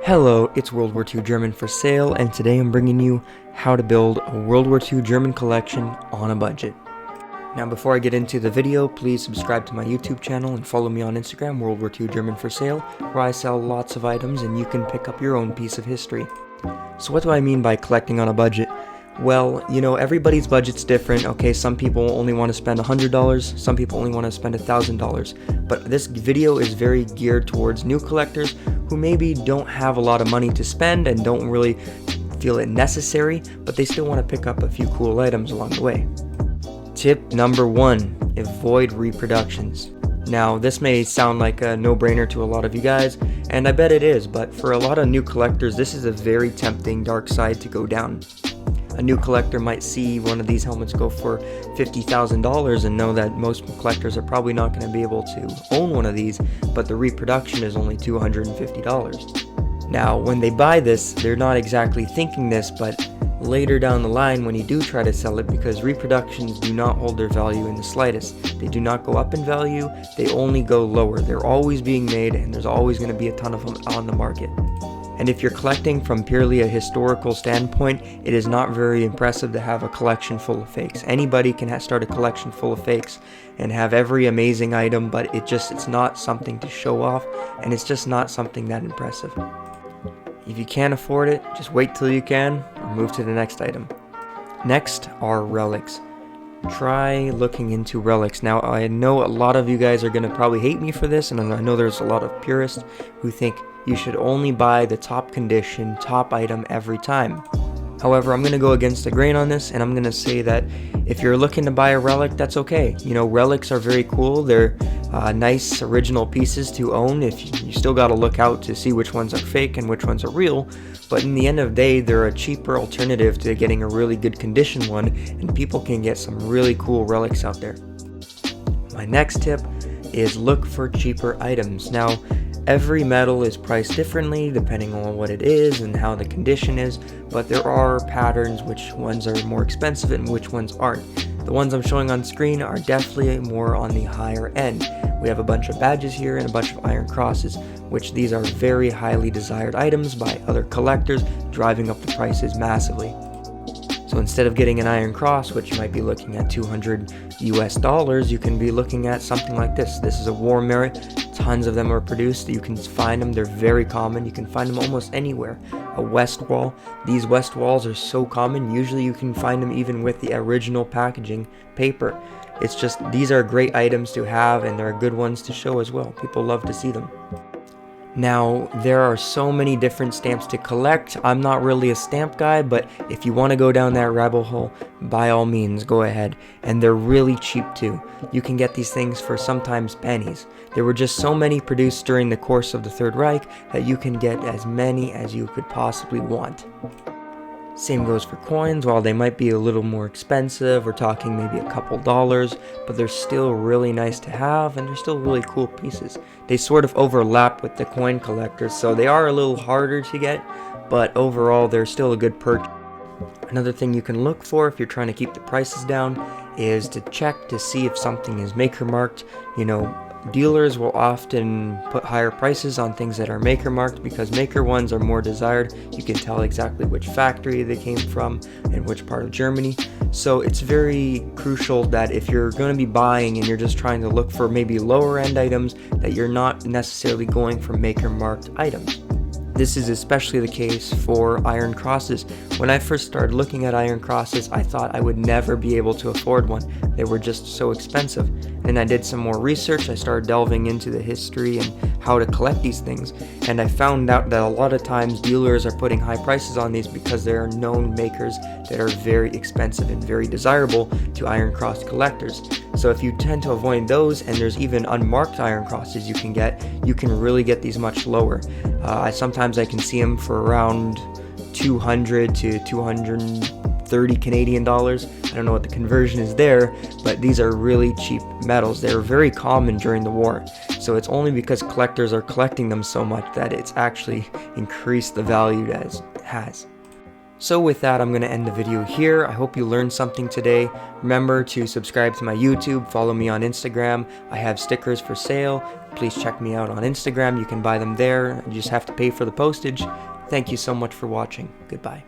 Hello, it's WW2German4Sale, and today I'm bringing you how to build a World War II German collection on a budget. Now before I get into the video, please subscribe to my YouTube channel and follow me on Instagram, WW2German4Sale, where I sell lots of items and you can pick up your own piece of history. So what do I mean by collecting on a budget? Well, everybody's budget's different. Okay, some people only want to spend $100, some people only want to spend $1,000. But this video is very geared towards new collectors who maybe don't have a lot of money to spend and don't really feel it necessary, but they still want to pick up a few cool items along the way. Tip number 1, avoid reproductions. Now, this may sound like a no-brainer to a lot of you guys, and I bet it is, but for a lot of new collectors, this is a very tempting dark side to go down. A new collector might see one of these helmets go for $50,000 and know that most collectors are probably not going to be able to own one of these, but the reproduction is only $250. Now, when they buy this, they're not exactly thinking this, but later down the line when you do try to sell it, because reproductions do not hold their value in the slightest. They do not go up in value, they only go lower. They're always being made and there's always going to be a ton of them on the market. And if you're collecting from purely a historical standpoint, it is not very impressive to have a collection full of fakes. Anybody can start a collection full of fakes and have every amazing item, but it's not something to show off, and it's just not something that impressive. If you can't afford it, just wait till you can, or move to the next item. Next are relics. Try looking into relics. Now, I know a lot of you guys are going to probably hate me for this, and I know there's a lot of purists who think you should only buy the top condition, top item every time. However, I'm going to go against the grain on this, and I'm going to say that if you're looking to buy a relic, that's okay. Relics are very cool. They're nice original pieces to own. If you still got to look out to see which ones are fake and which ones are real, but in the end of the day, they're a cheaper alternative to getting a really good condition one, and people can get some really cool relics out there. My next tip is look for cheaper items. Now, every metal is priced differently depending on what it is and how the condition is, but there are patterns which ones are more expensive and which ones aren't. The ones I'm showing on screen are definitely more on the higher end. We have a bunch of badges here and a bunch of iron crosses, which these are very highly desired items by other collectors, driving up the prices massively. So instead of getting an iron cross, which you might be looking at $200 US, you can be looking at something like this. This is a war merit. Tons of them are produced. You can find them. They're very common. You can find them almost anywhere. A west wall. These west walls are so common. Usually you can find them even with the original packaging paper. It's just, these are great items to have, and they're good ones to show as well. People love to see them. Now, there are so many different stamps to collect. I'm not really a stamp guy, but if you want to go down that rabbit hole, by all means, go ahead. And they're really cheap too. You can get these things for sometimes pennies. There were just so many produced during the course of the Third Reich that you can get as many as you could possibly want. Same goes for coins. While they might be a little more expensive, we're talking maybe a couple dollars, but they're still really nice to have, and they're still really cool pieces. They sort of overlap with the coin collectors, so they are a little harder to get, but overall they're still a good purchase. Another thing you can look for if you're trying to keep the prices down is to check to see if something is maker marked. Dealers will often put higher prices on things that are maker marked because maker ones are more desired. You can tell exactly which factory they came from and which part of Germany. So it's very crucial that if you're going to be buying and you're just trying to look for maybe lower end items, that you're not necessarily going for maker marked items. This is especially the case for iron crosses. When I first started looking at iron crosses, I thought I would never be able to afford one. They were just so expensive. And I did some more research. I started delving into the history and how to collect these things. And I found out that a lot of times dealers are putting high prices on these because there are known makers that are very expensive and very desirable to iron cross collectors. So if you tend to avoid those, and there's even unmarked iron crosses you can really get these much lower. Sometimes I can see them for around 200 to 230 Canadian dollars. I don't know what the conversion is there, but these are really cheap metals. They were very common during the war, so it's only because collectors are collecting them so much that it's actually increased the value as it has. So with that, I'm going to end the video here. I hope you learned something today. Remember to subscribe to my YouTube, follow me on Instagram. I have stickers for sale. please check me out on Instagram. You can buy them there. You just have to pay for the postage. Thank you so much for watching. Goodbye.